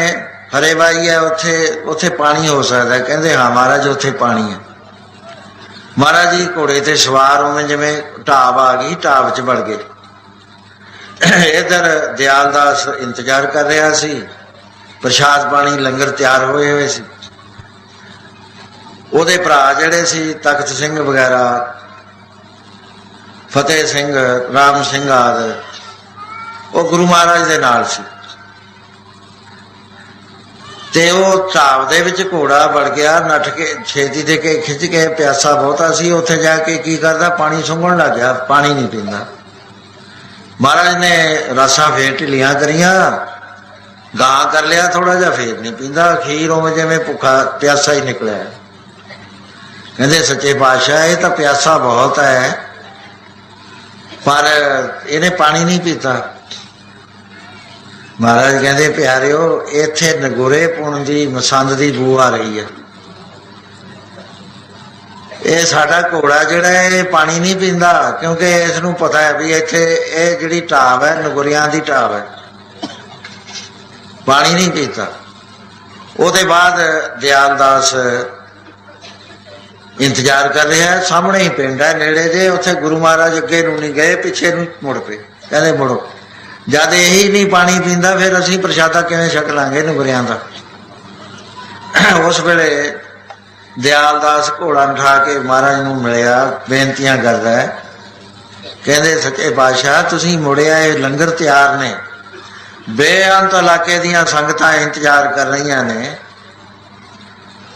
हरे बाई है, उत्थे उत्थे पानी हो सकता है। कहते हाँ महाराज उत्थे पानी है। महाराज जी घोड़े ते सवार होवे, जिवें ढाब आ गई, ढाब च वड़ गए। इधर दयालदास इंतजार कर रहा सी, प्रसाद पानी लंगर तैयार होए हुए सी। ਉਹਦੇ ਭਰਾ ਜਿਹੜੇ ਸੀ ਤਖਤ ਸਿੰਘ ਵਗੈਰਾ, ਫਤਿਹ ਸਿੰਘ, ਰਾਮ ਸਿੰਘ ਆਦਿ, ਉਹ ਗੁਰੂ ਮਹਾਰਾਜ ਦੇ ਨਾਲ ਸੀ। ਤੇ ਉਹ ਢਾਬ ਦੇ ਵਿੱਚ ਘੋੜਾ ਵੜ ਗਿਆ, ਨੱਠ ਕੇ ਛੇਤੀ ਦੇ ਕੇ ਖਿੱਚ ਕੇ, ਪਿਆਸਾ ਬਹੁਤਾ ਸੀ। ਉੱਥੇ ਜਾ ਕੇ ਕੀ ਕਰਦਾ, ਪਾਣੀ ਸੁੰਘਣ ਲੱਗ ਗਿਆ, ਪਾਣੀ ਨਹੀਂ ਪੀਂਦਾ। ਮਹਾਰਾਜ ਨੇ ਰਸਾਂ ਫੇਰ ਢਿੱਲੀਆਂ ਕਰੀਆਂ, ਗਾਂ ਕਰ ਲਿਆ ਥੋੜਾ ਜਿਹਾ, ਫੇਰ ਨਹੀਂ ਪੀਂਦਾ। ਅਖੀਰ ਉਵੇਂ ਜਿਵੇਂ ਭੁੱਖਾ ਪਿਆਸਾ ਹੀ ਨਿਕਲਿਆ। कहते सच्चे पातशाह ये तो प्यासा बहुत है, पर इन्हें पानी नहीं पीता। महाराज कहते प्यारिओ इत्थे नगोरे पुण की मसंद की बू आ रही है। ये साडा घोड़ा जिहड़ा है पानी नहीं पींदा, क्योंकि इसनूं पता है भी इत्थे ये जिहड़ी ढाब है नगोरियां की ढाब है, पानी नहीं पीता। उसदे बाद दयालदास इंतजार कर रहा है। सामने ही पिंड है नेड़े जे, उत्थे गुरु महाराज अगे नूं नहीं गए, पिछे नूं मुड़ पे। कहते मुड़ो, जद यही नहीं पानी पींदा फिर असीं प्रशादा किवें छक लांगे नगरियां दा। उस वेले दयालदास घोड़ा उठा के महाराज नूं मिलिया, बेनतियां करदा है। कहते सच्चे पातशाह तुसीं मुड़िया, लंगर तैयार ने, बेअंत इलाके दीयां संगतां इंतजार कर रहीआं ने,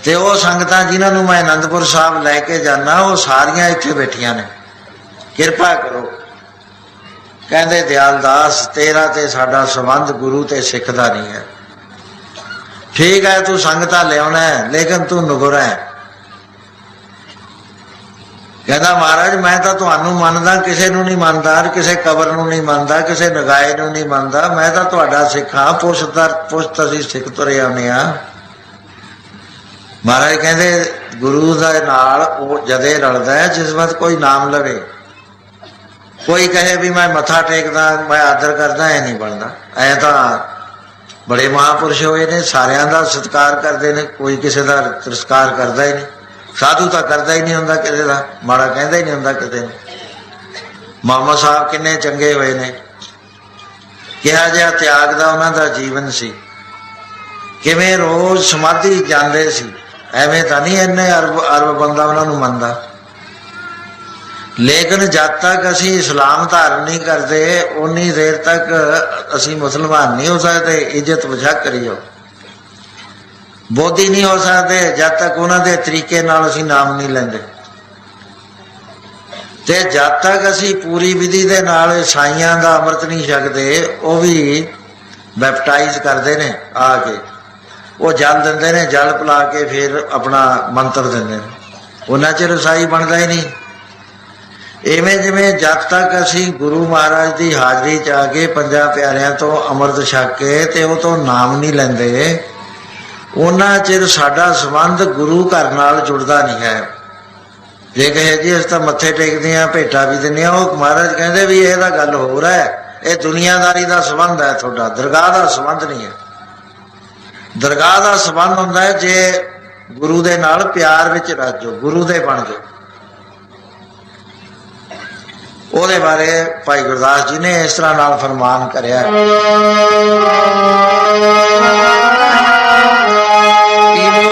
ते वो संगतां जिन्हां नूं मैं आनंदपुर साहब लैके जाना वो सारियां इत्थे बैठियां ने, किरपा करो। कहंदे दयालदास तेरा ते साडा संबंध गुरु ते सिख दा नहीं है। ठीक है तू संगतां लियाउणा है, लेकिन तू नगोरा है। कहंदा महाराज मैं तां तुहानूं मनदा, किसे नूं नहीं मनदा, किसे कबर नूं नहीं मनदा, किसे नगाए नूं नहीं मनदा। मैं तां तुहाडा सिख हां, पुश्त असीं सिख तुरे आउने आ। महाराज कहते गुरु दे नाल जदे रलदा है जिस वक्त कोई नाम लवे, कोई कहे भी मैं मथा टेकदा, मैं आदर करदा, ऐ नहीं बनता। ऐ तो बड़े महापुरुष होए ने, सारियां दा सत्कार करते हैं, कोई किसी का तिरस्कार करता ही नहीं। साधु तो करता ही नहीं हुंदा, किसी का माड़ा कहता ही नहीं हुंदा किसी ने। मामा साहब किन्ने चंगे होए ने, किहा जिहा त्याग दा उन्हां दा जीवन सी, किवें रोज समाधि जांदे सी। एवें तो नहीं इन्ने अरब बंदा उन्होंने मनता, लेकिन जब तक असी इस्लाम धारण नहीं करते उन्नी देर तक असी मुसलमान नहीं हो सकते। इज्जत बचा करियो, बोधी नहीं हो सकते जब तक उन्होंने तरीके नाल असी नाम नहीं लेंदे। ਤੇ ਜਦ ਤੱਕ ਅਸੀਂ ਪੂਰੀ ਵਿਧੀ ਦੇ ਨਾਲ ਈਸਾਈਆਂ ਦਾ ਅੰਮ੍ਰਿਤ ਨਹੀਂ ਛਕਦੇ, ਉਹ ਵੀ ਬੈਪਟਾਈਜ਼ ਕਰਦੇ ਨੇ ਆ ਕੇ, ਉਹ ਜਲ ਦਿੰਦੇ ਨੇ, ਜਲ ਪਿਲਾ ਕੇ ਫਿਰ ਆਪਣਾ ਮੰਤਰ ਦਿੰਦੇ ਨੇ, ਉਹਨਾਂ ਚਿਰ ਈਸਾਈ ਬਣਦਾ ਹੀ ਨਹੀਂ। ਇਵੇਂ ਜਿਵੇਂ ਜਦ ਤੱਕ ਅਸੀਂ ਗੁਰੂ ਮਹਾਰਾਜ ਦੀ ਹਾਜ਼ਰੀ 'ਚ ਆ ਕੇ ਪੰਜਾਂ ਪਿਆਰਿਆਂ ਤੋਂ ਅੰਮ੍ਰਿਤ ਛਕ ਕੇ ਤੇ ਉਹ ਤੋਂ ਨਾਮ ਨਹੀਂ ਲੈਂਦੇ, ਉਹਨਾਂ ਚਿਰ ਸਾਡਾ ਸੰਬੰਧ ਗੁਰੂ ਘਰ ਨਾਲ ਜੁੜਦਾ ਨਹੀਂ ਹੈ। ਜੇ ਕਹੇ ਜੀ ਅਸੀਂ ਤਾਂ ਮੱਥੇ ਟੇਕਦੇ ਹਾਂ, ਭੇਟਾ ਵੀ ਦਿੰਦੇ ਹਾਂ, ਉਹ ਮਹਾਰਾਜ ਕਹਿੰਦੇ ਵੀ ਇਹ ਤਾਂ ਗੱਲ ਹੋਰ ਹੈ, ਇਹ ਦੁਨੀਆਦਾਰੀ ਦਾ ਸੰਬੰਧ ਹੈ, ਤੁਹਾਡਾ ਦਰਗਾਹ ਦਾ ਸੰਬੰਧ ਨਹੀਂ ਹੈ। ਦਰਗਾਹ ਦਾ ਸੰਬੰਧ ਹੁੰਦਾ ਹੈ ਜੇ ਗੁਰੂ ਦੇ ਨਾਲ ਪਿਆਰ ਵਿੱਚ ਰਚ ਜਾਓ, ਗੁਰੂ ਦੇ ਬਣ ਜਾਓ। ਉਹਦੇ ਬਾਰੇ ਭਾਈ ਗੁਰਦਾਸ ਜੀ ਨੇ ਇਸ ਤਰ੍ਹਾਂ ਨਾਲ ਫਰਮਾਨ ਕਰਿਆ, ਤਿਨ